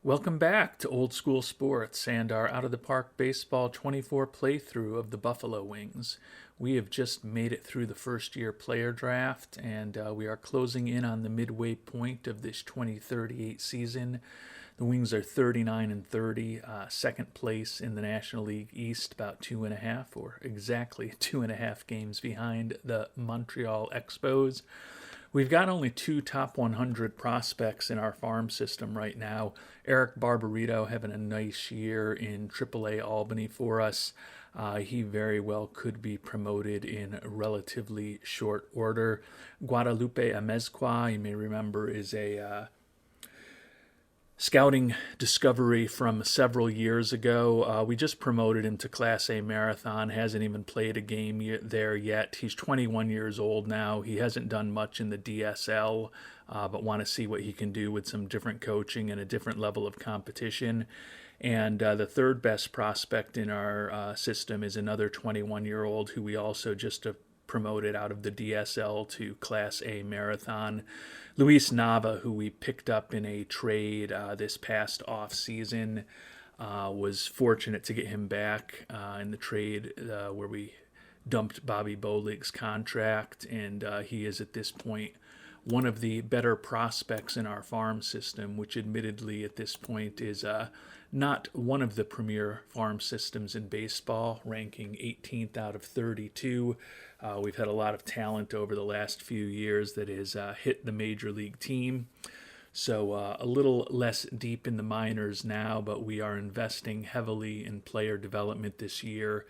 Welcome back to Old School Sports and our Out of the Park Baseball 24 playthrough of the Buffalo Wings. We have just made it through the first year player draft, and we are closing in on the midway point of this 2038 season. The Wings are 39 and 30, second place in the National League East, about 2.5 or exactly 2.5 games behind the Montreal Expos. We've got only two top 100 prospects in our farm system right now. Eric Barbarito having a nice year in AAA Albany for us. He very well could be promoted in relatively short order. Guadalupe Amezcua, you may remember, is a scouting discovery from several years ago. We just promoted him to Class A Marathon. Hasn't even played a game there yet. He's 21 years old now. He hasn't done much in the DSL, but want to see what he can do with some different coaching and a different level of competition. And the third best prospect in our system is another 21-year-old who we also just promoted out of the DSL to Class A Marathon. Luis Nava, who we picked up in a trade this past off season, was fortunate to get him back in the trade where we dumped Bobby Bolig's contract, and he is at this point one of the better prospects in our farm system, which admittedly at this point is not one of the premier farm systems in baseball, ranking 18th out of 32. We've had a lot of talent over the last few years that has hit the major league team. So a little less deep in the minors now, but we are investing heavily in player development this year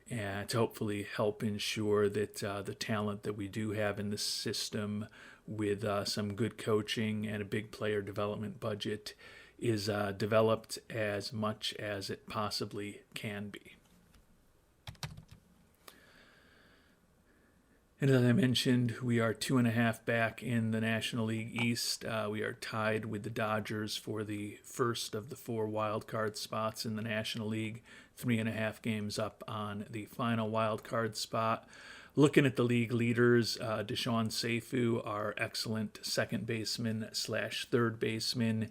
and to hopefully help ensure that the talent that we do have in the system with some good coaching and a big player development budget is developed as much as it possibly can be. And as I mentioned, we are 2.5 back in the National League East. We are tied with the Dodgers for the first of the 4 wild card spots in the National League, 3.5 games up on the final wild card spot. Looking at the league leaders, Deshaun Seifu, our excellent second baseman / third baseman,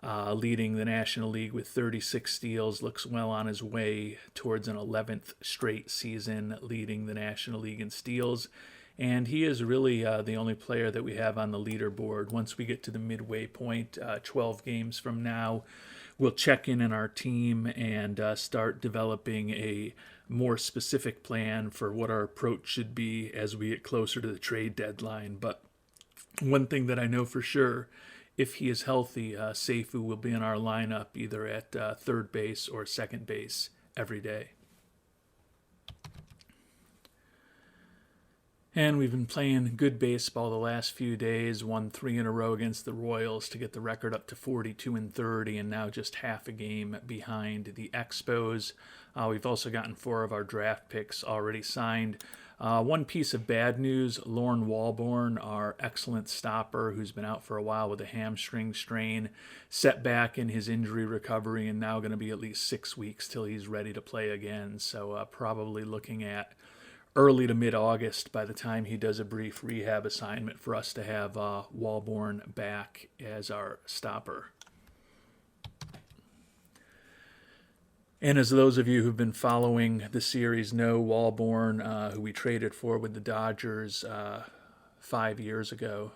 leading the National League with 36 steals, looks well on his way towards an 11th straight season leading the National League in steals. And he is really the only player that we have on the leaderboard. Once we get to the midway point, 12 games from now, we'll check in on our team and start developing a more specific plan for what our approach should be as we get closer to the trade deadline. But one thing that I know for sure, if he is healthy, Seifu will be in our lineup either at third base or second base every day. And we've been playing good baseball the last few days, won 3 in a row against the Royals to get the record up to 42 and 30, and now just half a game behind the Expos. We've also gotten 4 of our draft picks already signed. One piece of bad news, Lorne Walborn, our excellent stopper who's been out for a while with a hamstring strain, setback in his injury recovery, and now going to be at least 6 weeks till he's ready to play again. So probably looking at early to mid-August by the time he does a brief rehab assignment for us to have Walborn back as our stopper. And as those of you who've been following the series know, Walborn, who we traded for with the Dodgers 5 years ago,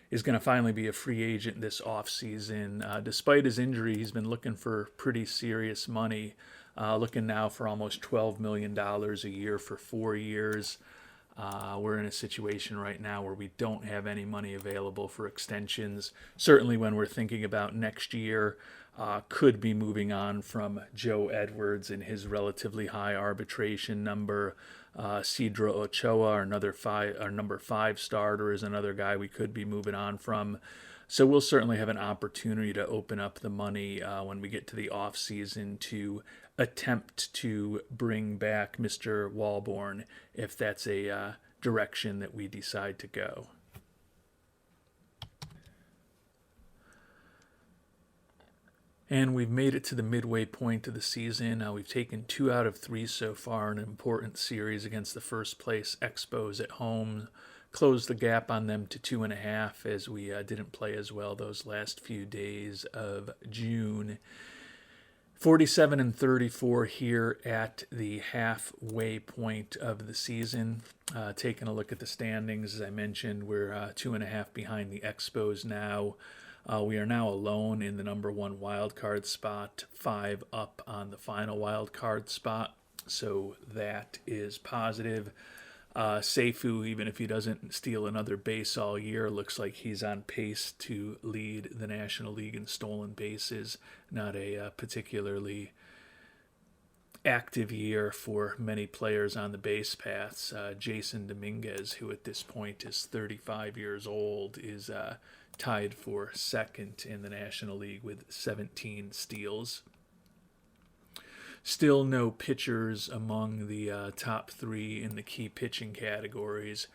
is going to finally be a free agent this offseason. Despite his injury, he's been looking for pretty serious money, looking now for almost $12 million a year for 4 years. We're in a situation right now where we don't have any money available for extensions. Certainly when we're thinking about next year, could be moving on from Joe Edwards and his relatively high arbitration number. Cedro Ochoa, our number 5 starter, is another guy we could be moving on from. So we'll certainly have an opportunity to open up the money when we get to the off season to attempt to bring back Mr. Walborn if that's a direction that we decide to go. And we've made it to the midway point of the season. We've taken 2 out of 3 so far in an important series against the first place Expos at home. closed the gap on them to 2.5 as we didn't play as well those last few days of June. 47 and 34 here at the halfway point of the season. Taking a look at the standings, as I mentioned, we're 2.5 behind the Expos now. We are now alone in the number 1 wild card spot, 5 up on the final wild card spot. So that is positive. Seifu, even if he doesn't steal another base all year, looks like he's on pace to lead the National League in stolen bases. Not a particularly active year for many players on the base paths. Jason Dominguez, who at this point is 35 years old, is tied for second in the National League with 17 steals. Still no pitchers among the top 3 in the key pitching categories.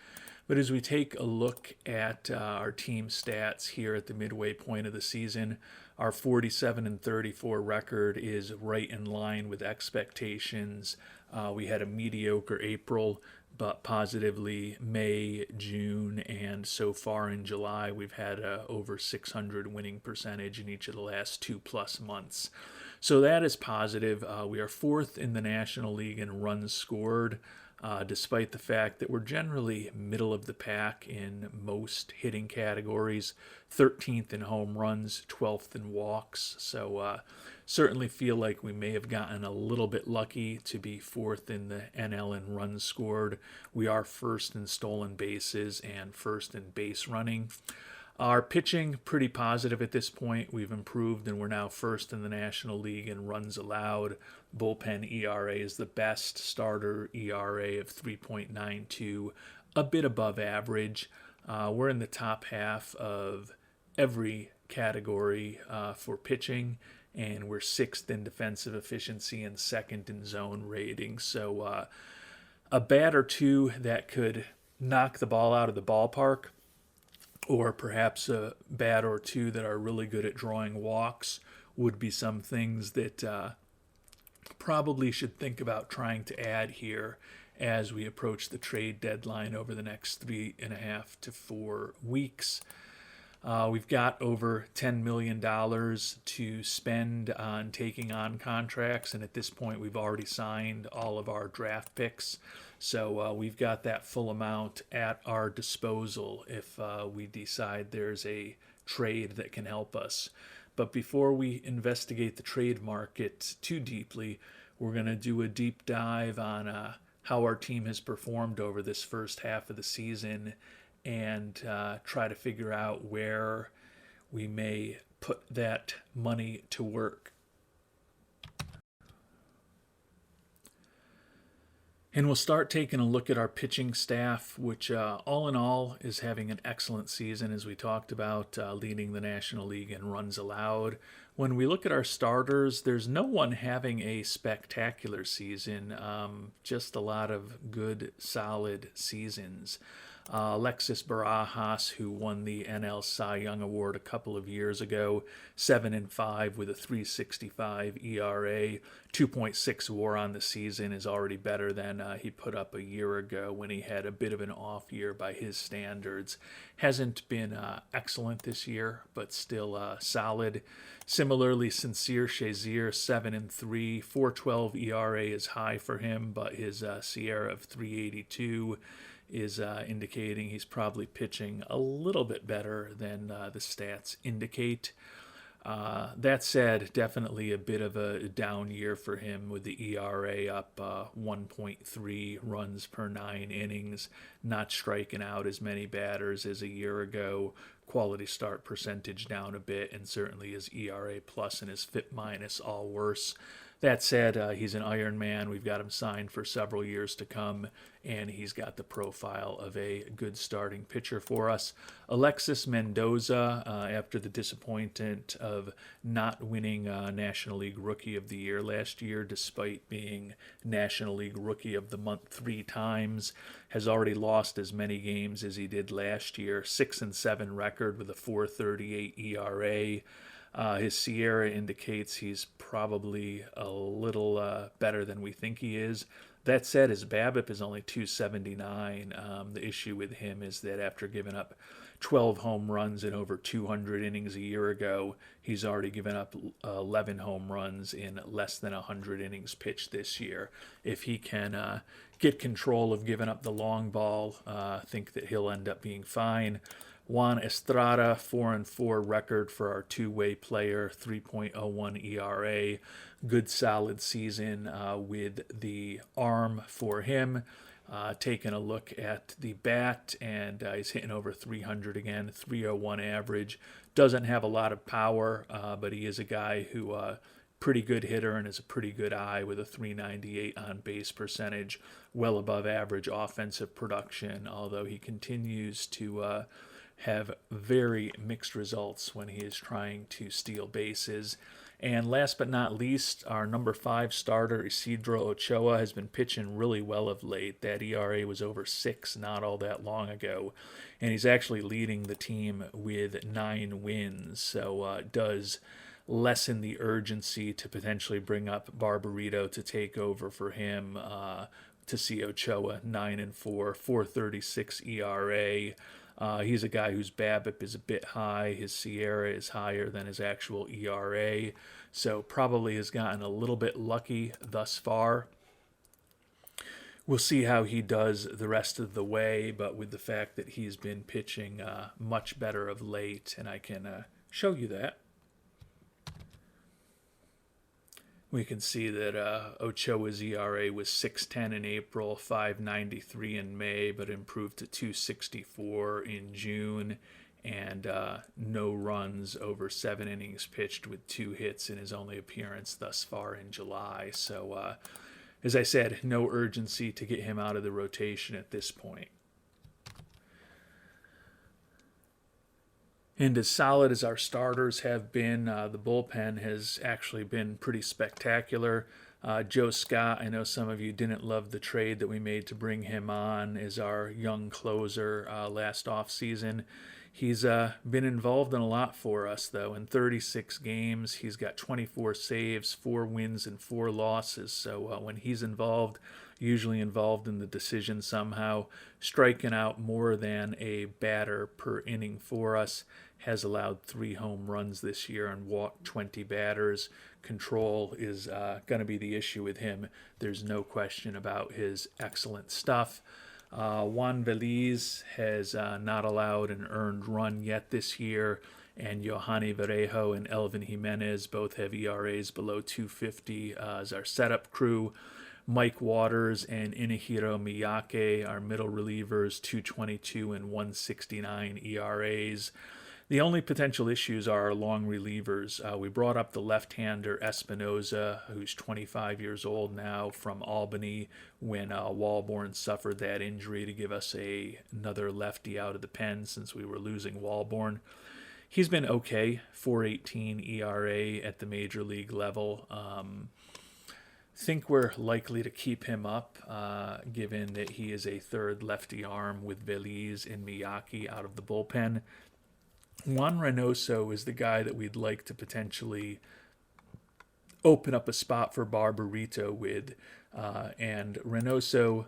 But as we take a look at our team stats here at the midway point of the season, our 47 and 34 record is right in line with expectations. We had a mediocre April, but positively May, June, and so far in July, we've had over 600 winning percentage in each of the last 2+ months. So that is positive. We are 4th in the National League in runs scored, despite the fact that we're generally middle of the pack in most hitting categories, 13th in home runs, 12th in walks. So certainly feel like we may have gotten a little bit lucky to be 4th in the NL in runs scored. We are 1st in stolen bases and 1st in base running. Our pitching, pretty positive at this point. We've improved and we're now 1st in the National League in runs allowed. Bullpen ERA is the best. Starter ERA of 3.92, a bit above average. We're in the top half of every category for pitching, and we're 6th in defensive efficiency and 2nd in zone rating. So a bat or two that could knock the ball out of the ballpark, or perhaps a bat or two that are really good at drawing walks, would be some things that probably should think about trying to add here as we approach the trade deadline over the next 3.5 to 4 weeks. We've got over $10 million to spend on taking on contracts, and at this point we've already signed all of our draft picks. So we've got that full amount at our disposal if we decide there's a trade that can help us. But before we investigate the trade market too deeply, we're going to do a deep dive on how our team has performed over this first half of the season and try to figure out where we may put that money to work. And we'll start taking a look at our pitching staff, which all in all is having an excellent season, as we talked about, leading the National League in runs allowed. When we look at our starters, there's no one having a spectacular season, just a lot of good, solid seasons. Alexis Barajas, who won the NL Cy Young Award a couple of years ago, 7-5 with a 3.65 ERA, 2.6 WAR on the season, is already better than he put up a year ago when he had a bit of an off year by his standards. Hasn't been excellent this year, but still solid. Similarly, Sincere Shazier, 7-3, 4.12 ERA is high for him, but his Sierra of 3.82 is indicating he's probably pitching a little bit better than the stats indicate. That said, definitely a bit of a down year for him, with the ERA up 1.3 runs per 9 innings, not striking out as many batters as a year ago, quality start percentage down a bit, and certainly his ERA plus and his FIP minus all worse. That said, he's an Iron Man. We've got him signed for several years to come, and he's got the profile of a good starting pitcher for us. Alexis Mendoza, after the disappointment of not winning National League Rookie of the Year last year, despite being National League Rookie of the Month 3 times, has already lost as many games as he did last year. 6-7 record with a 4.38 ERA. His Sierra indicates he's probably a little better than we think he is, That said, his BABIP is only 279. The issue with him is that after giving up 12 home runs in over 200 innings a year ago, he's already given up 11 home runs in less than 100 innings pitched this year. If he can get control of giving up the long ball, I think that he'll end up being fine. Juan Estrada, 4-4 record for our two-way player, 3.01 ERA. Good solid season with the arm for him. Taking a look at the bat, and he's hitting over 300 again, 301 average. Doesn't have a lot of power, but he is a guy who pretty good hitter and is a pretty good eye with a 398 on base percentage, well above average offensive production, although he continues to have very mixed results when he is trying to steal bases. And last but not least, our number 5 starter, Isidro Ochoa, has been pitching really well of late. That ERA was over 6 not all that long ago. And he's actually leading the team with 9 wins. So it does lessen the urgency to potentially bring up Barbarito to take over for him. To see Ochoa 9-4, 4.36 ERA. He's a guy whose BABIP is a bit high. His Sierra is higher than his actual ERA, so probably has gotten a little bit lucky thus far. We'll see how he does the rest of the way, but with the fact that he's been pitching much better of late, and I can show you that. We can see that Ochoa's ERA was 6.10 in April, 5.93 in May, but improved to 2.64 in June, and no runs over 7 innings pitched with 2 hits in his only appearance thus far in July. So, as I said, no urgency to get him out of the rotation at this point. And as solid as our starters have been, the bullpen has actually been pretty spectacular. Joe Scott, I know some of you didn't love the trade that we made to bring him on as our young closer last offseason. He's been involved in a lot for us, though. In 36 games, he's got 24 saves, 4 wins, and 4 losses. So when he's involved, usually involved in the decision somehow, striking out more than a batter per inning for us. Has allowed 3 home runs this year and walked 20 batters. Control is going to be the issue with him. There's no question about his excellent stuff. Juan Veliz has not allowed an earned run yet this year, and Yohani Varejo and Elvin Jimenez both have ERAs below 250 as our setup crew. Mike Waters and Inahiro Miyake, our middle relievers, 222 and 169 ERAs. The only potential issues are our long relievers. We brought up the left-hander Espinoza, who's 25 years old now, from Albany when Walborn suffered that injury to give us another lefty out of the pen since we were losing Walborn. He's been okay, 4.18 ERA at the major league level. Think we're likely to keep him up, given that he is a third lefty arm with Veliz and Miyake out of the bullpen. Juan Reynoso is the guy that we'd like to potentially open up a spot for Barbarito with, and Reynoso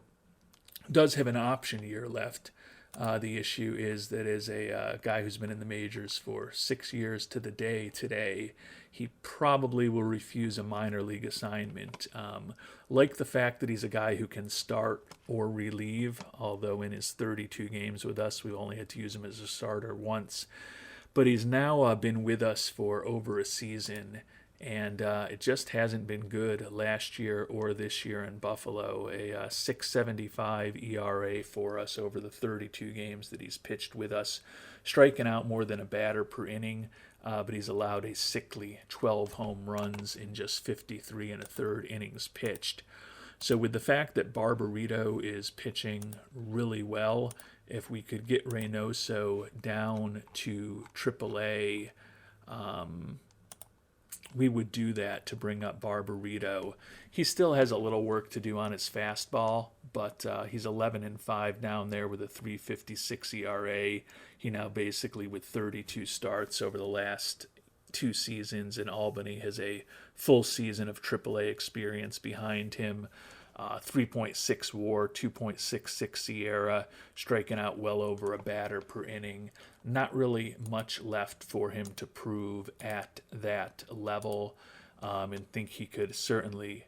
does have an option year left. The issue is that as a guy who's been in the majors for 6 years to the day today, he probably will refuse a minor league assignment. Like the fact that he's a guy who can start or relieve, although in his 32 games with us, we only had to use him as a starter once. But he's now been with us for over a season, and it just hasn't been good last year or this year in Buffalo. A 6.75 ERA for us over the 32 games that he's pitched with us, striking out more than a batter per inning, but he's allowed a sickly 12 home runs in just 53 1/3 innings pitched. So with the fact that Barbarito is pitching really well, if we could get Reynoso down to AAA, we would do that to bring up Barbarito. He still has a little work to do on his fastball, but he's 11-5 down there with a 3.56 ERA. He now basically, with 32 starts over the last 2 seasons in Albany, has a full season of AAA experience behind him. 3.6 WAR, 2.66 Sierra, striking out well over a batter per inning. Not really much left for him to prove at that level, and think he could certainly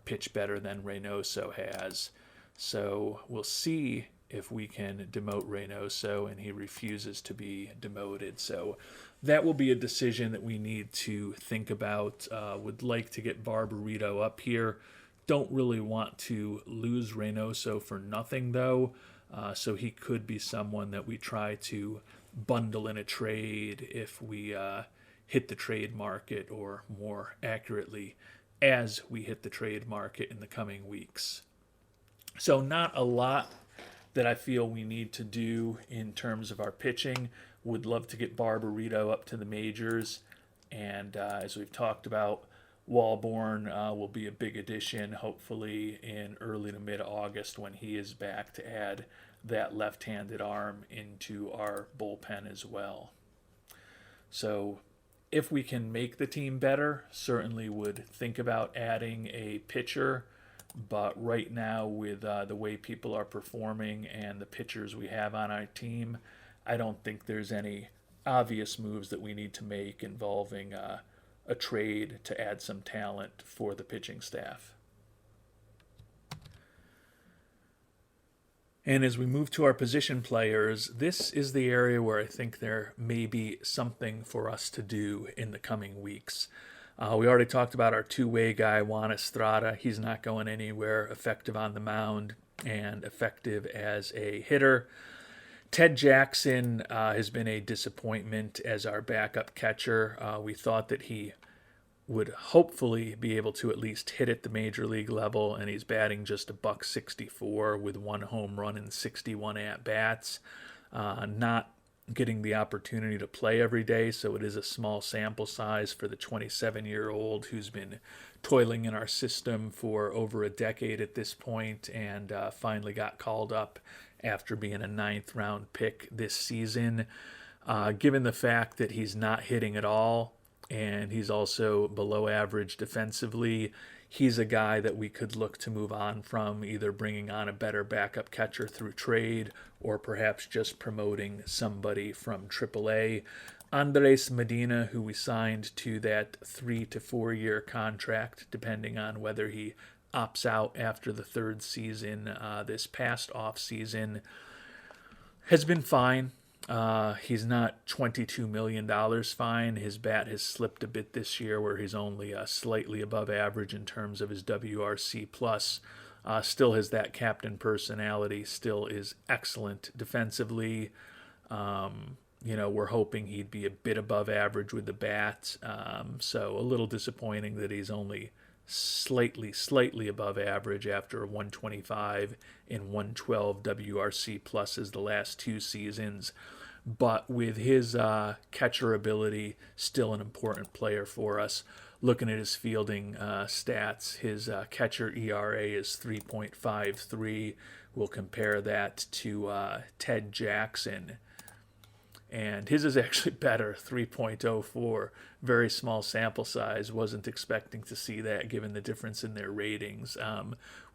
pitch better than Reynoso has. So we'll see if we can demote Reynoso, and he refuses to be demoted. So that will be a decision that we need to think about. Would like to get Barbarito up here. Don't really want to lose Reynoso for nothing, though. So he could be someone that we try to bundle in a trade if we hit the trade market, or more accurately, as we hit the trade market in the coming weeks. So not a lot that I feel we need to do in terms of our pitching. Would love to get Barbarito up to the majors. And as we've talked about, Walborn will be a big addition, hopefully in early to mid-August when he is back, to add that left-handed arm into our bullpen as well. So if we can make the team better, certainly would think about adding a pitcher. But right now, with the way people are performing and the pitchers we have on our team, I don't think there's any obvious moves that we need to make involving a trade to add some talent for the pitching staff. And as we move to our position players, this is the area where I think there may be something for us to do in the coming weeks. We already talked about our two-way guy, Juan Estrada. He's not going anywhere, effective on the mound and effective as a hitter. Ted Jackson has been a disappointment as our backup catcher. We thought that he would hopefully be able to at least hit at the major league level, and he's batting just $164 with 1 home run and 61 at-bats. Not getting the opportunity to play every day, so it is a small sample size for the 27-year-old who's been toiling in our system for over a decade at this point, and finally got called up after being a 9th-round pick this season. Given the fact that he's not hitting at all, and he's also below average defensively, he's a guy that we could look to move on from, either bringing on a better backup catcher through trade or perhaps just promoting somebody from AAA. Andres Medina, who we signed to that 3 to 4 year contract, depending on whether he opts out after the 3rd season this past off season, has been fine. He's not $22 million fine. His bat has slipped a bit this year, where he's only slightly above average in terms of his WRC+. Still has that captain personality, still is excellent defensively. We're hoping he'd be a bit above average with the bat. So a little disappointing that he's only slightly above average after 125 and 112 WRC pluses the last 2 seasons. But with his catcher ability, still an important player for us. Looking at his fielding stats, his catcher ERA is 3.53. We'll compare that to Ted Jackson, and his is actually better, 3.04. Very small sample size. Wasn't expecting to see that given the difference in their ratings.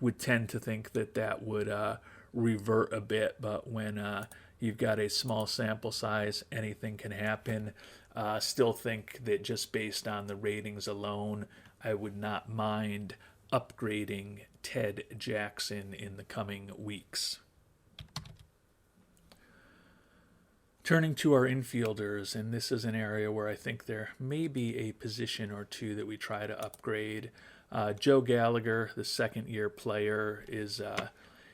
Would tend to think that would revert a bit, but when you've got a small sample size, anything can happen. Still think that just based on the ratings alone, I would not mind upgrading Ted Jackson in the coming weeks. Turning to our infielders, and this is an area where I think there may be a position or two that we try to upgrade. Joe Gallagher, the 2nd-year player, is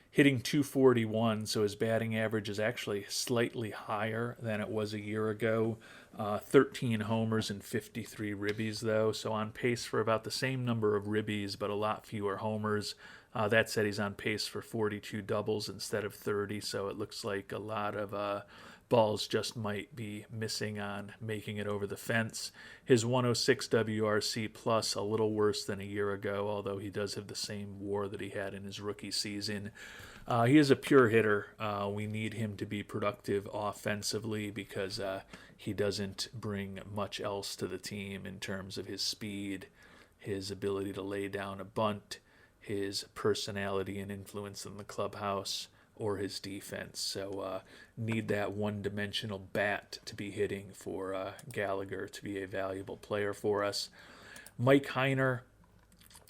hitting .241, so his batting average is actually slightly higher than it was a year ago. 13 homers and 53 ribbies, though, so on pace for about the same number of ribbies, but a lot fewer homers. That said, he's on pace for 42 doubles instead of 30, so it looks like a lot of balls just might be missing on making it over the fence. His 106 WRC plus, a little worse than a year ago, although he does have the same WAR that he had in his rookie season. He is a pure hitter. We need him to be productive offensively because he doesn't bring much else to the team in terms of his speed, his ability to lay down a bunt, his personality and influence in the clubhouse or his defense. So need that one-dimensional bat to be hitting for Gallagher to be a valuable player for us. Mike Heiner,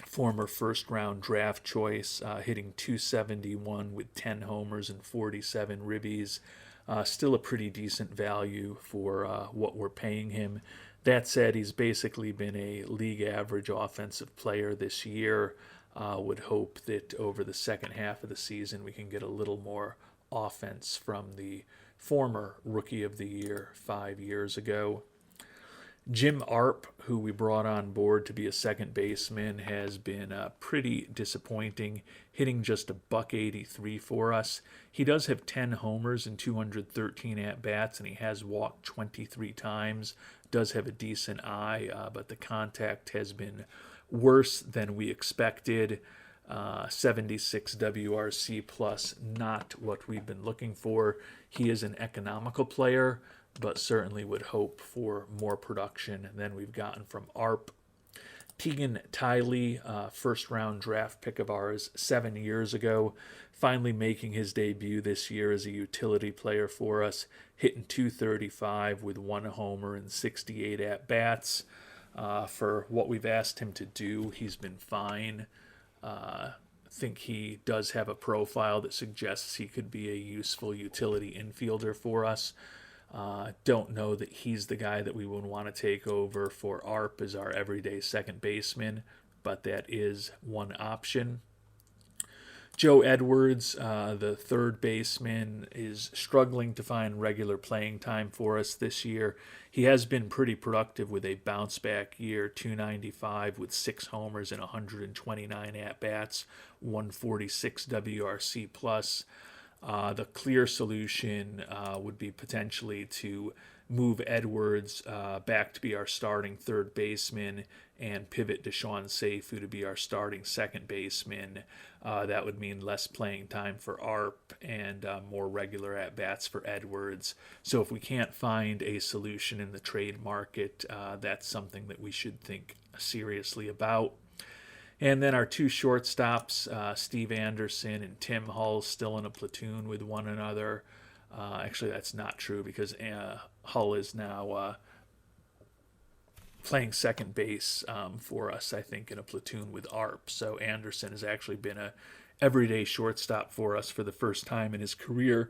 former first-round draft choice, hitting 271 with 10 homers and 47 ribbies. Still a pretty decent value for what we're paying him. That said, he's basically been a league average offensive player this year. Would hope that over the second half of the season we can get a little more offense from the former Rookie of the Year 5 years ago. Jim Arp, who we brought on board to be a second baseman, has been pretty disappointing, hitting just a .183 for us. He does have 10 homers and 213 at-bats, and he has walked 23 times. Does have a decent eye, but the contact has been worse than we expected. 76 WRC plus, not what we've been looking for. He is an economical player, but certainly would hope for more production than we've gotten from Arp. Tegan Tiley, first-round draft pick of ours 7 years ago, finally making his debut this year as a utility player for us, hitting .235 with 1 homer and 68 at-bats. For what we've asked him to do, he's been fine. I think he does have a profile that suggests he could be a useful utility infielder for us. Don't know that he's the guy that we would want to take over for Arp as our everyday second baseman, but that is one option. Joe Edwards, the third baseman, is struggling to find regular playing time for us this year. He has been pretty productive with a bounce-back year, .295 with 6 homers and 129 at-bats, 146 WRC+. The clear solution would be potentially to move Edwards back to be our starting third baseman and pivot Deshaun Seifu to be our starting second baseman. That would mean less playing time for Arp and more regular at-bats for Edwards. So if we can't find a solution in the trade market, that's something that we should think seriously about. And then our 2 shortstops, Steve Anderson and Tim Hull, still in a platoon with one another. Actually, that's not true because Hull is now playing second base for us, I think, in a platoon with Arp. So Anderson has actually been a everyday shortstop for us for the first time in his career.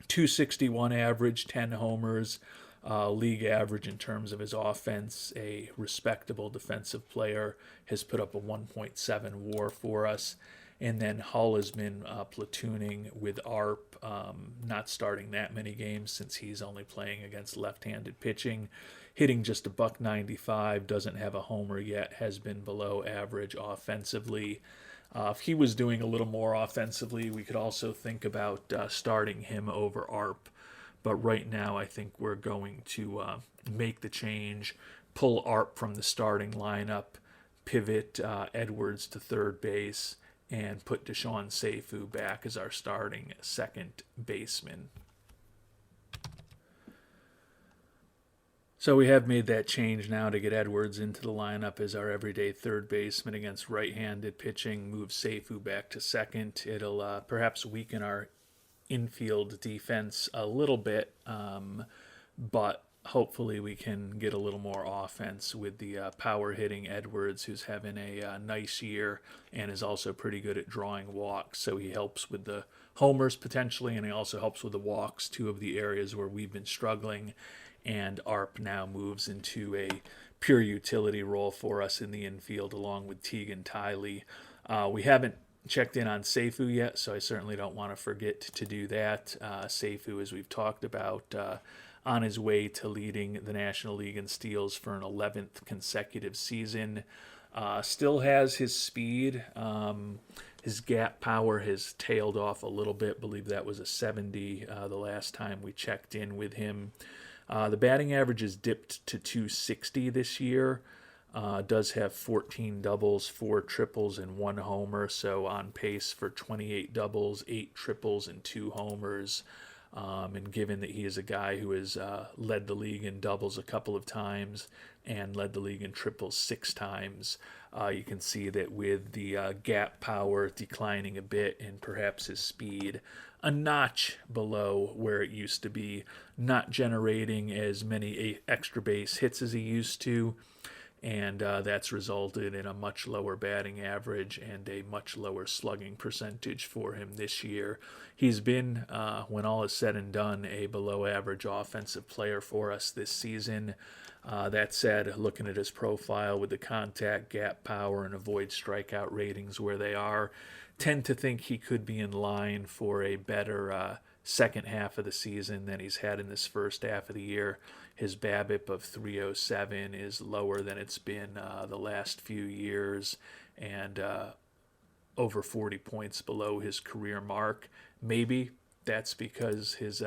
.261 average, 10 homers, league average in terms of his offense. A respectable defensive player, has put up a 1.7 WAR for us. And then Hull has been platooning with Arp, not starting that many games since he's only playing against left-handed pitching. Hitting just a .195, doesn't have a homer yet, has been below average offensively. If he was doing a little more offensively, we could also think about starting him over Arp. But right now, I think we're going to make the change, pull Arp from the starting lineup, pivot Edwards to third base, and put Deshaun Seifu back as our starting second baseman. So we have made that change now to get Edwards into the lineup as our everyday third baseman against right-handed pitching, move Seifu back to second. It'll perhaps weaken our infield defense a little bit, but hopefully we can get a little more offense with the power-hitting Edwards, who's having a nice year and is also pretty good at drawing walks. So he helps with the homers potentially, and he also helps with the walks, 2 of the areas where we've been struggling. And Arp now moves into a pure utility role for us in the infield along with Tegan Tiley. We haven't checked in on Seifu yet, so I certainly don't want to forget to do that. Seifu, as we've talked about, on his way to leading the National League in steals for an 11th consecutive season. Still has his speed. His gap power has tailed off a little bit. I believe that was a 70 the last time we checked in with him. The batting average has dipped to .260 this year. Does have 14 doubles, 4 triples, and 1 homer, so on pace for 28 doubles, 8 triples, and 2 homers. And given that he is a guy who has led the league in doubles a couple of times and led the league in triples 6 times, you can see that with the gap power declining a bit and perhaps his speed a notch below where it used to be, not generating as many extra base hits as he used to, and that's resulted in a much lower batting average and a much lower slugging percentage for him this year. He's been, when all is said and done, a below average offensive player for us this season. That said, looking at his profile with the contact, gap power, and avoid strikeout ratings where they are, tend to think he could be in line for a better second half of the season than he's had in this first half of the year. His BABIP of 307 is lower than it's been the last few years, and over 40 points below his career mark. Maybe that's because his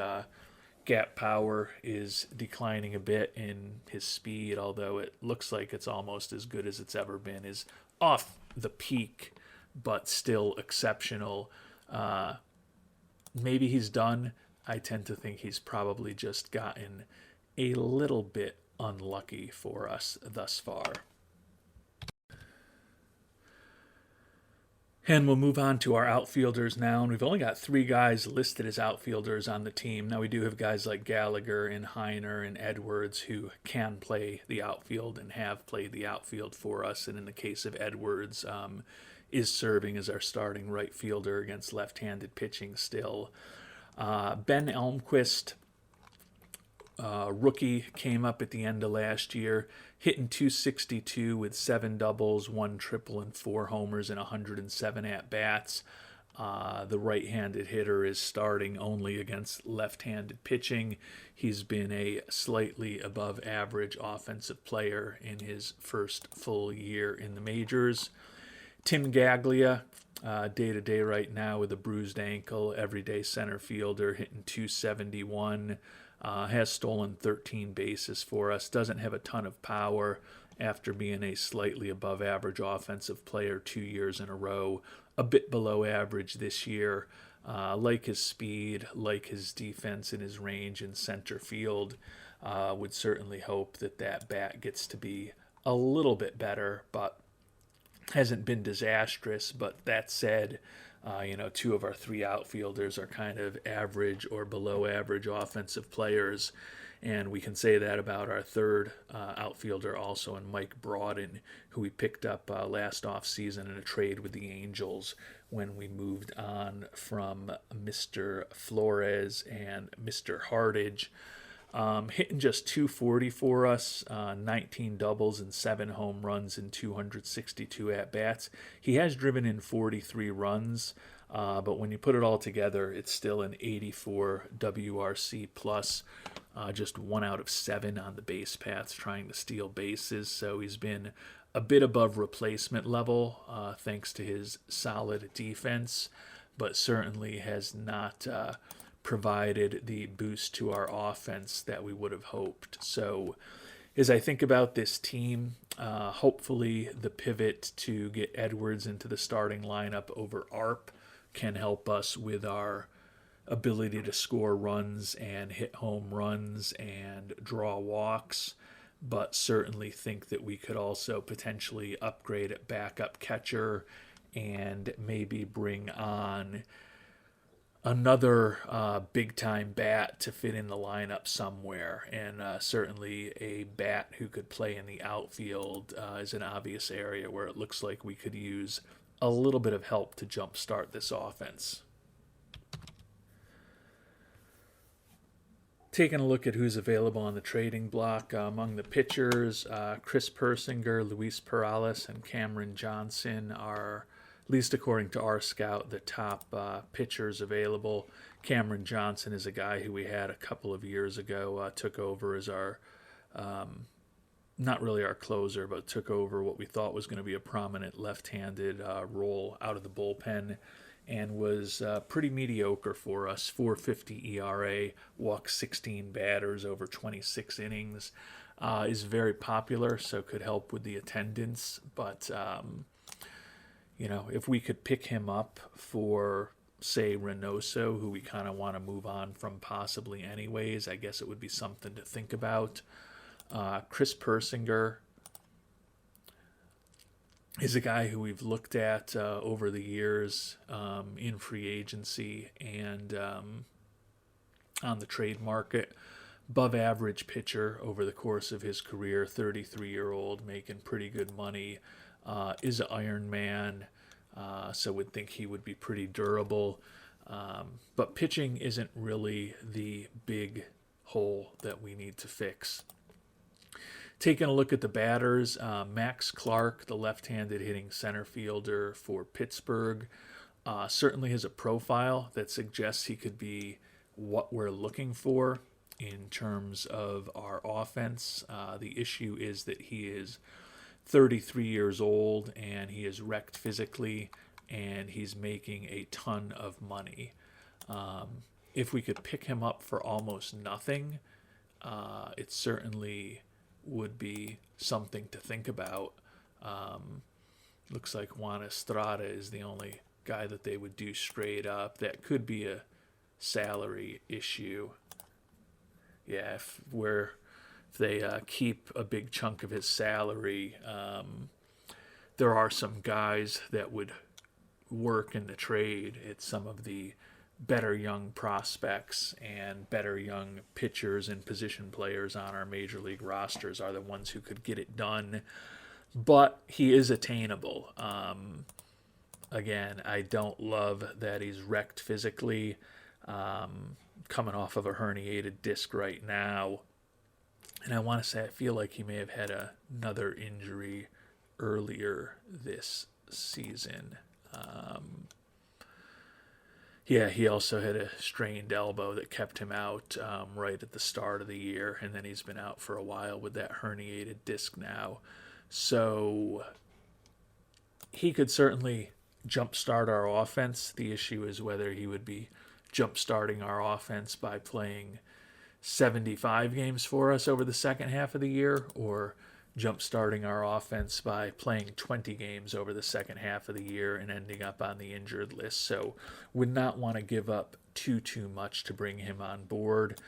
gap power is declining a bit, and his speed, although it looks like it's almost as good as it's ever been, is off the peak, but still exceptional. Maybe he's done. I tend to think he's probably just gotten a little bit unlucky for us thus far. And we'll move on to our outfielders now. And we've only got 3 guys listed as outfielders on the team. Now, we do have guys like Gallagher and Heiner and Edwards who can play the outfield and have played the outfield for us. And in the case of Edwards, is serving as our starting right fielder against left-handed pitching still. Ben Elmquist, rookie, came up at the end of last year, hitting .262 with 7 doubles, 1 triple, and 4 homers in 107 at-bats. The right-handed hitter is starting only against left-handed pitching. He's been a slightly above-average offensive player in his first full year in the majors. Tim Gaglia, day-to-day right now with a bruised ankle, everyday center fielder, hitting .271. Has stolen 13 bases for us, doesn't have a ton of power after being a slightly above average offensive player 2 years in a row, a bit below average this year. Like his speed, like his defense and his range in center field, would certainly hope that that bat gets to be a little bit better, but hasn't been disastrous. But that said, 2 of our 3 outfielders are kind of average or below average offensive players. And we can say that about our third outfielder also, in Mike Broughton, who we picked up last offseason in a trade with the Angels when we moved on from Mr. Flores and Mr. Hardage. Hitting just .240 for us, 19 doubles and 7 home runs in 262 at-bats. He has driven in 43 runs, but when you put it all together, it's still an 84 WRC plus, just 1 out of 7 on the base paths trying to steal bases. So he's been a bit above replacement level thanks to his solid defense, but certainly has not provided the boost to our offense that we would have hoped. So as I think about this team, hopefully the pivot to get Edwards into the starting lineup over Arp can help us with our ability to score runs and hit home runs and draw walks, but certainly think that we could also potentially upgrade at backup catcher and maybe bring on another big-time bat to fit in the lineup somewhere. And certainly a bat who could play in the outfield is an obvious area where it looks like we could use a little bit of help to jumpstart this offense. Taking a look at who's available on the trading block, among the pitchers, Chris Persinger, Luis Perales, and Cameron Johnson are, at least according to our scout, the top pitchers available. Cameron Johnson is a guy who we had a couple of years ago, took over as our, not really our closer, but took over what we thought was going to be a prominent left-handed role out of the bullpen, and was pretty mediocre for us. 4.50 ERA, walked 16 batters over 26 innings. Is very popular, so could help with the attendance. But, if we could pick him up for say Reynoso, who we kind of want to move on from possibly anyways. I guess it would be something to think about. Chris Persinger is a guy who we've looked at over the years in free agency and on the trade market. Above average pitcher over the course of his career, 33-year-old, making pretty good money, is an Iron Man, so would think he would be pretty durable. But pitching isn't really the big hole that we need to fix. Taking a look at the batters, Max Clark, the left-handed hitting center fielder for Pittsburgh, certainly has a profile that suggests he could be what we're looking for in terms of our offense. The issue is that he is 33 years old and he is wrecked physically and he's making a ton of money. If we could pick him up for almost nothing, it certainly would be something to think about. Looks like Juan Estrada is the only guy that they would do straight up. That could be a salary issue. Yeah, if they keep a big chunk of his salary, there are some guys that would work in the trade. It's some of the better young prospects and better young pitchers and position players on our major league rosters are the ones who could get it done. But he is attainable. Again, I don't love that he's wrecked physically, coming off of a herniated disc right now. And I want to say I feel like he may have had another injury earlier this season. Yeah, he also had a strained elbow that kept him out right at the start of the year, and then he's been out for a while with that herniated disc now. So he could certainly jumpstart our offense. The issue is whether he would be jumpstarting our offense by playing 75 games for us over the second half of the year, or jumpstarting our offense by playing 20 games over the second half of the year and ending up on the injured list. So would not want to give up too much to bring him on board.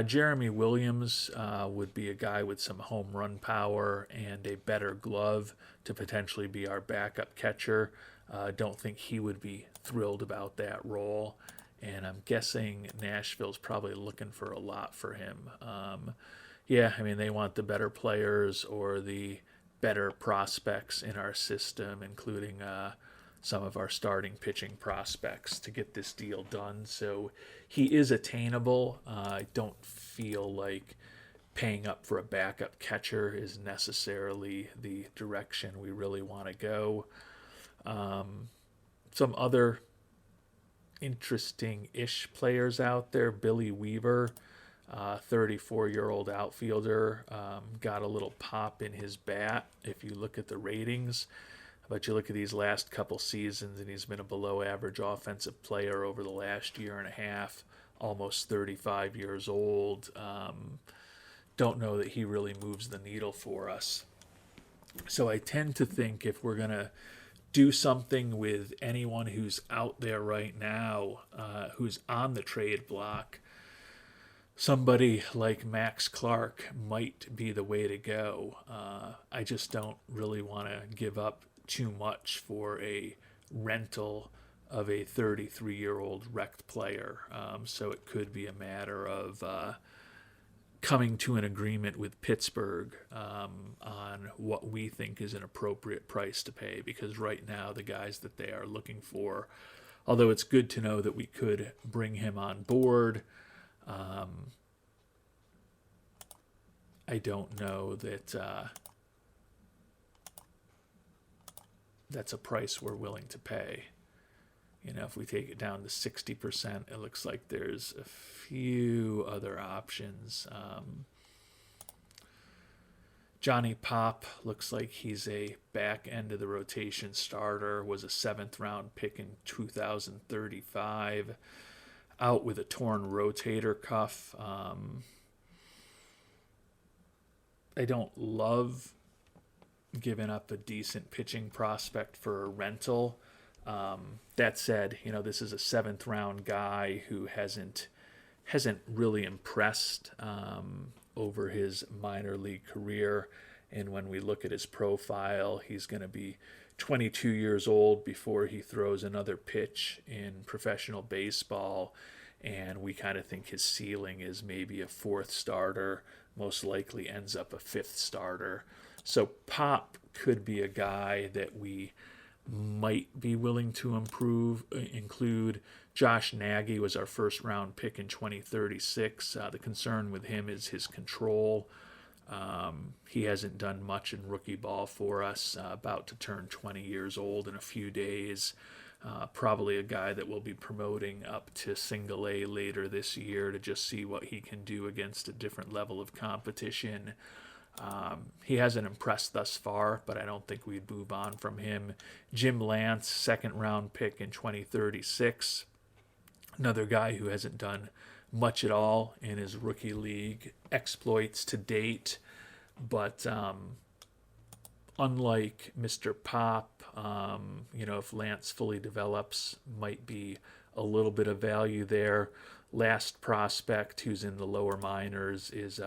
Jeremy Williams would be a guy with some home run power and a better glove to potentially be our backup catcher. Don't think he would be thrilled about that role. And I'm guessing Nashville's probably looking for a lot for him. Yeah, I mean, they want the better players or the better prospects in our system, including some of our starting pitching prospects to get this deal done. So he is attainable. I don't feel like paying up for a backup catcher is necessarily the direction we really want to go. Some other interesting-ish players out there. Billy Weaver, 34-year-old outfielder, got a little pop in his bat if you look at the ratings. But you look at these last couple seasons, and he's been a below-average offensive player over the last year and a half, almost 35 years old. Don't know that he really moves the needle for us. So I tend to think if we're going to do something with anyone who's out there right now, who's on the trade block, somebody like Max Clark might be the way to go. I just don't really want to give up too much for a rental of a 33-year-old wrecked player. So it could be a matter of coming to an agreement with Pittsburgh on what we think is an appropriate price to pay, because right now the guys that they are looking for, although it's good to know that we could bring him on board, I don't know that that's a price we're willing to pay. You know, if we take it down to 60%, it looks like there's a few other options. Johnny Pop looks like he's a back end of the rotation starter, was a 7th round pick in 2035, out with a torn rotator cuff. I don't love giving up a decent pitching prospect for a rental. That said, this is a seventh round guy who hasn't really impressed over his minor league career. And when we look at his profile, he's going to be 22 years old before he throws another pitch in professional baseball. And we kind of think his ceiling is maybe a fourth starter, most likely ends up a fifth starter. So Pop could be a guy that we might be willing to include. Josh Nagy was our first round pick in 2036. The concern with him is his control. He hasn't done much in rookie ball for us, about to turn 20 years old in a few days. Probably a guy that we'll be promoting up to single A later this year to just see what he can do against a different level of competition. He hasn't impressed thus far, but I don't think we'd move on from him. Jim Lance, second round pick in 2036. Another guy who hasn't done much at all in his rookie league exploits to date, but unlike Mr. Pop, if Lance fully develops, might be a little bit of value there. Last prospect who's in the lower minors is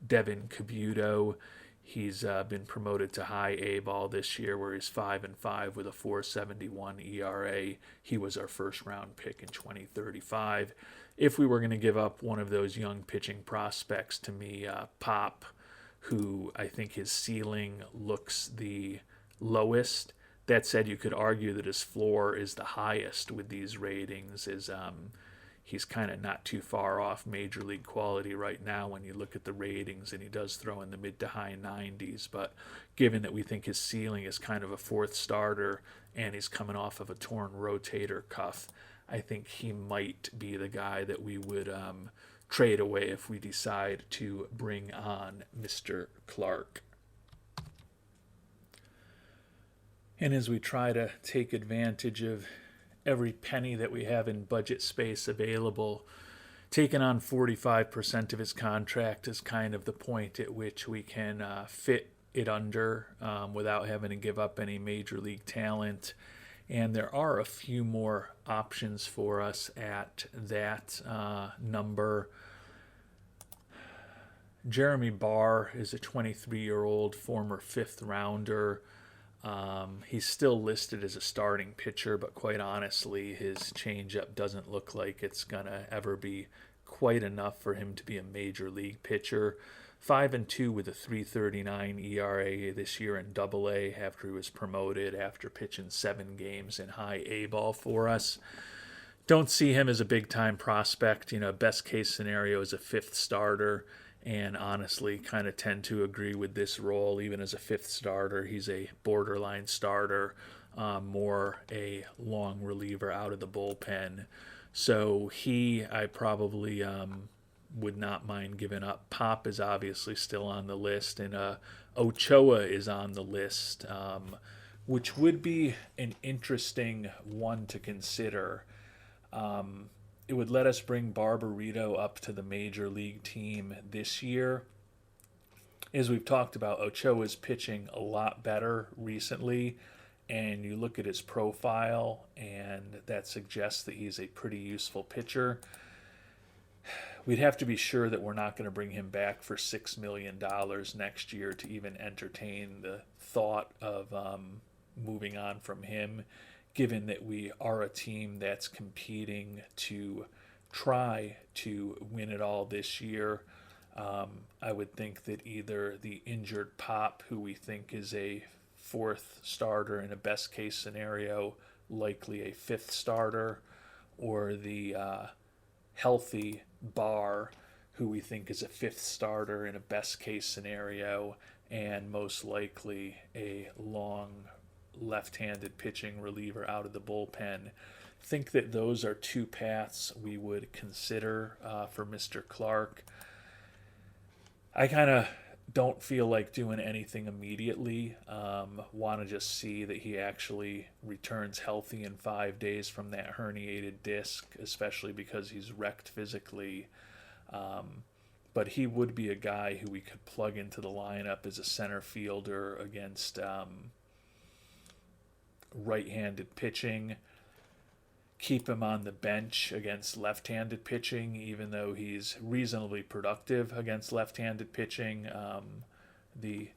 Devin Cabuto. He's been promoted to high A ball this year, where he's 5-5 with a 4.71 ERA. He was our first round pick in 2035. If we were going to give up one of those young pitching prospects, to me, Pop, who I think his ceiling looks the lowest. That said, you could argue that his floor is the highest with these ratings. He's kind of not too far off major league quality right now when you look at the ratings, and he does throw in the mid to high 90s. But given that we think his ceiling is kind of a fourth starter and he's coming off of a torn rotator cuff, I think he might be the guy that we would trade away if we decide to bring on Mr. Clark. And as we try to take advantage of every penny that we have in budget space available, taking on 45% of his contract is kind of the point at which we can fit it under without having to give up any major league talent. And there are a few more options for us at that number. Jeremy Barr is a 23-year-old former fifth rounder. He's still listed as a starting pitcher, but quite honestly, his changeup doesn't look like it's going to ever be quite enough for him to be a major league pitcher. 5-2 with a 3.39 ERA this year in Double A after he was promoted after pitching 7 games in high A ball for us. Don't see him as a big time prospect. Best case scenario is a fifth starter, and honestly kind of tend to agree with this role. Even as a fifth starter, he's a borderline starter, more a long reliever out of the bullpen. So I probably would not mind giving up. Pop is obviously still on the list, and Ochoa is on the list, which would be an interesting one to consider. It would let us bring Barbarito up to the major league team this year. As we've talked about, Ochoa's pitching a lot better recently, and you look at his profile, and that suggests that he's a pretty useful pitcher. We'd have to be sure that we're not going to bring him back for $6 million next year to even entertain the thought of moving on from him, given that we are a team that's competing to try to win it all this year. I would think that either the injured Pop, who we think is a fourth starter in a best case scenario, likely a fifth starter, or the healthy Barr, who we think is a fifth starter in a best case scenario, and most likely a long left-handed pitching reliever out of the bullpen. Think that those are two paths we would consider for Mr. Clark. I kind of don't feel like doing anything immediately. Want to just see that he actually returns healthy in 5 days from that herniated disc, especially because he's wrecked physically. But he would be a guy who we could plug into the lineup as a center fielder against right-handed pitching, keep him on the bench against left-handed pitching, even though he's reasonably productive against left-handed pitching. The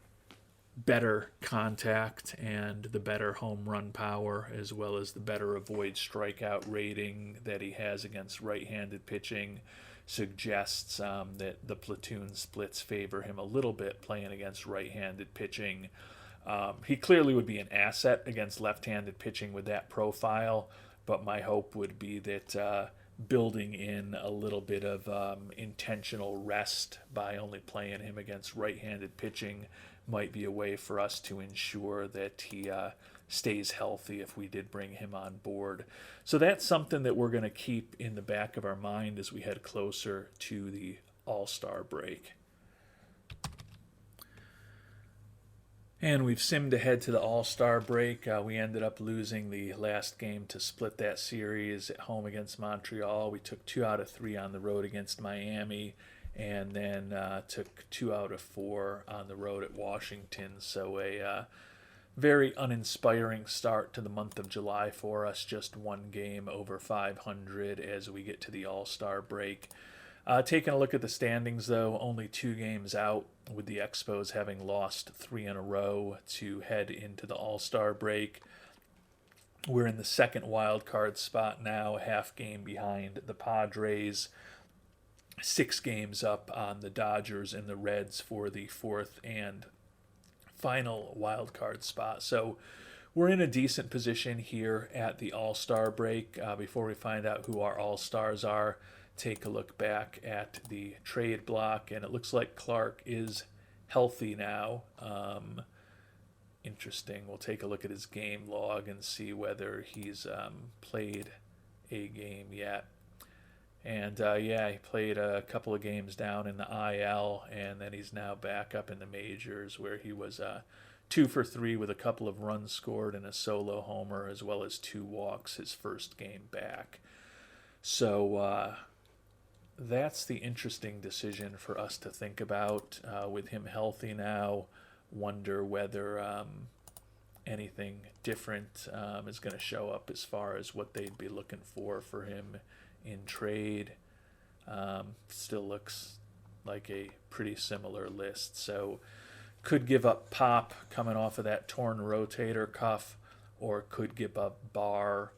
better contact and the better home run power, as well as the better avoid strikeout rating that he has against right-handed pitching, suggests that the platoon splits favor him a little bit playing against right-handed pitching. He clearly would be an asset against left-handed pitching with that profile, but my hope would be that building in a little bit of intentional rest by only playing him against right-handed pitching might be a way for us to ensure that he stays healthy if we did bring him on board. So that's something that we're going to keep in the back of our mind as we head closer to the All-Star break. And we've simmed ahead to the All-Star break. We ended up losing the last game to split that series at home against Montreal. We took 2 out of 3 on the road against Miami, and then took 2 out of 4 on the road at Washington. So a very uninspiring start to the month of July for us. Just one game over 500 as we get to the All-Star break. Taking a look at the standings, though, only 2 games out, with the Expos having lost 3 in a row to head into the All-Star break. We're in the second wild card spot now, half game behind the Padres, 6 games up on the Dodgers and the Reds for the fourth and final wild card spot. So we're in a decent position here at the All-Star break. Before we find out who our All-Stars are, take a look back at the trade block, and it looks like Clark is healthy now. Interesting. We'll take a look at his game log and see whether he's played a game yet. And yeah, he played a couple of games down in the IL, and then he's now back up in the majors, where he was 2 for 3 with a couple of runs scored and a solo homer, as well as 2 walks his first game back. So that's the interesting decision for us to think about. With him healthy now, wonder whether anything different is going to show up as far as what they'd be looking for him in trade. Still looks like a pretty similar list. So could give up Pop coming off of that torn rotator cuff, or could give up Barr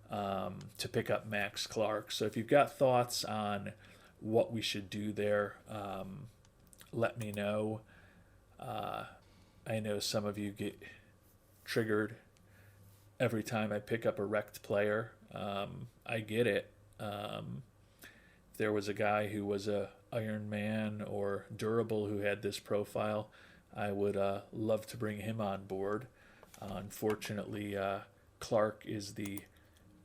to pick up Max Clark. So if you've got thoughts on what we should do there, let me know. I know some of you get triggered every time I pick up a wrecked player. I get it. If there was a guy who was a Iron Man or durable who had this profile, I would love to bring him on board. Unfortunately, Clark is the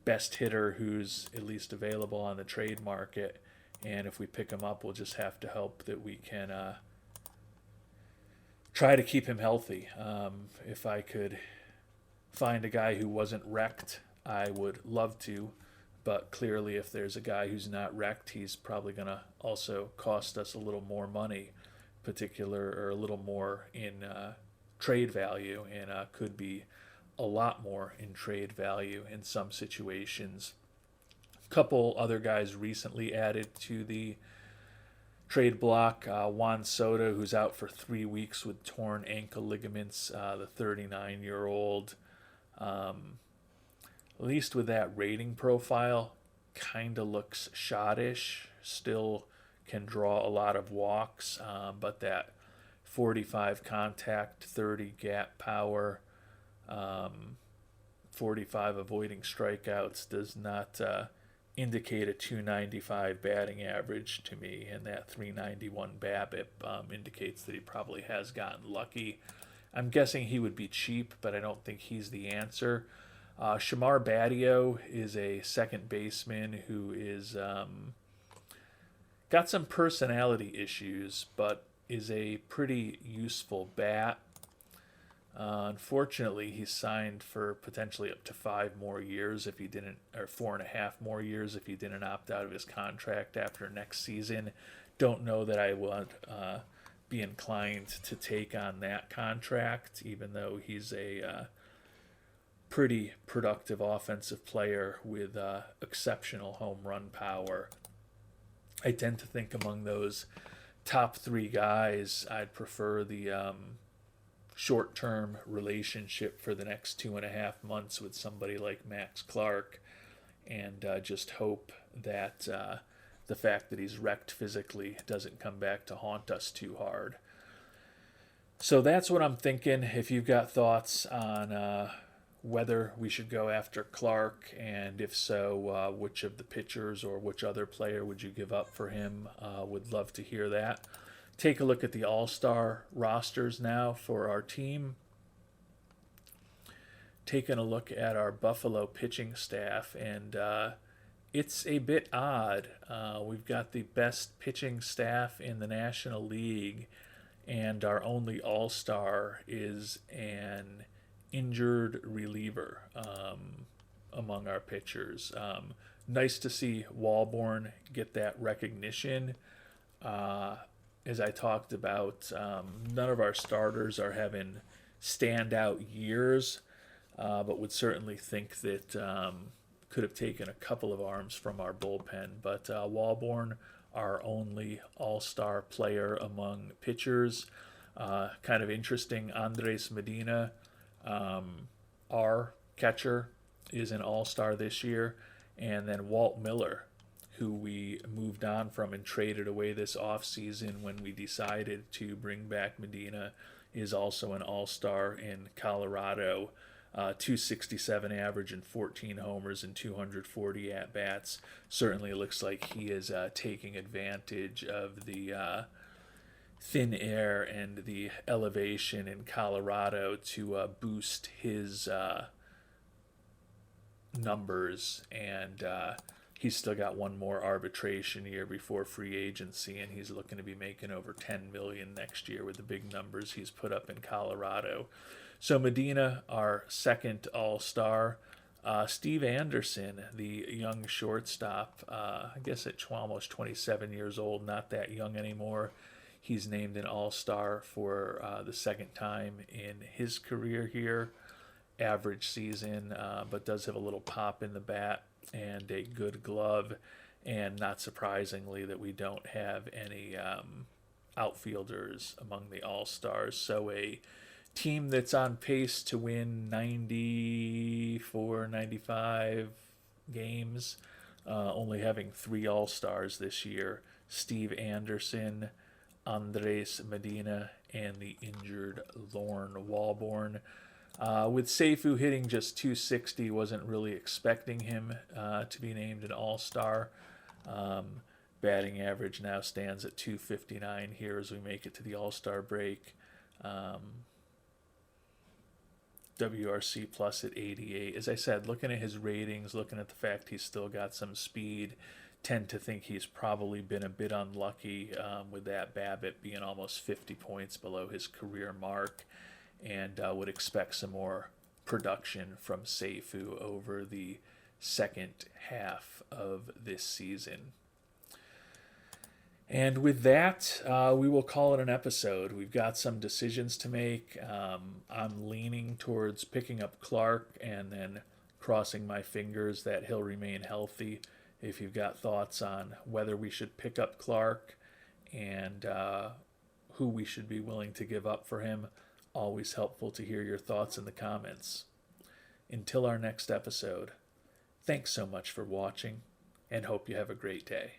best hitter who's at least available on the trade market, and if we pick him up, we'll just have to hope that we can try to keep him healthy. If I could find a guy who wasn't wrecked, I would love to. But clearly, if there's a guy who's not wrecked, he's probably going to also cost us a little more money, or a little more in trade value, and could be a lot more in trade value in some situations. A couple other guys recently added to the trade block. Juan Soto, who's out for 3 weeks with torn ankle ligaments, the 39-year-old. At least with that rating profile, kind of looks shottish. Still can draw a lot of walks, but that 45 contact, 30 gap power, 45 avoiding strikeouts does not indicate a 295 batting average to me, and that 391 BABIP indicates that he probably has gotten lucky. I'm guessing he would be cheap, but I don't think he's the answer. Shamar Badio is a second baseman who is got some personality issues, but is a pretty useful bat. Unfortunately, he's signed for potentially up to 5 more years if he didn't, or 4.5 more years if he didn't opt out of his contract after next season. Don't know that I would be inclined to take on that contract, even though he's a pretty productive offensive player with exceptional home run power. I tend to think among those top three guys, I'd prefer the short term relationship for the next 2.5 months with somebody like Max Clark, and just hope that the fact that he's wrecked physically doesn't come back to haunt us too hard. So that's what I'm thinking. If you've got thoughts on whether we should go after Clark, and if so, which of the pitchers or which other player would you give up for him? Would love to hear that. Take a look at the All-Star rosters now for our team. Taking a look at our Buffalo pitching staff, and it's a bit odd. We've got the best pitching staff in the National League, and our only All-Star is an injured reliever among our pitchers. Nice to see Walborn get that recognition. As I talked about, none of our starters are having standout years, but would certainly think that could have taken a couple of arms from our bullpen. But Walborn, our only all-star player among pitchers. Kind of interesting, Andres Medina, our catcher, is an all-star this year. And then Walt Miller, who we moved on from and traded away this offseason when we decided to bring back Medina, is also an all-star in Colorado. 267 average and 14 homers and 240 at-bats. Certainly looks like he is taking advantage of the thin air and the elevation in Colorado to boost his numbers, and he's still got one more arbitration year before free agency, and he's looking to be making over $10 million next year with the big numbers he's put up in Colorado. So Medina, our second all-star. Steve Anderson, the young shortstop, I guess at almost 27 years old, not that young anymore. He's named an all-star for the second time in his career here. Average season, but does have a little pop in the bat and a good glove. And not surprisingly that we don't have any outfielders among the all-stars. So a team that's on pace to win 94, 95 games, only having 3 all-stars this year. Steve Anderson, Andres Medina, and the injured Lorne Walborn. With Seifu hitting just 260, wasn't really expecting him to be named an all-star. Batting average now stands at 259 here as we make it to the all-star break. WRC plus at 88. As I said, looking at his ratings, looking at the fact he's still got some speed, tend to think he's probably been a bit unlucky with that BABIP being almost 50 points below his career mark, and would expect some more production from Seifu over the second half of this season. And with that, we will call it an episode. We've got some decisions to make. I'm leaning towards picking up Clark and then crossing my fingers that he'll remain healthy. If you've got thoughts on whether we should pick up Clark and who we should be willing to give up for him, always helpful to hear your thoughts in the comments. Until our next episode, thanks so much for watching, and hope you have a great day.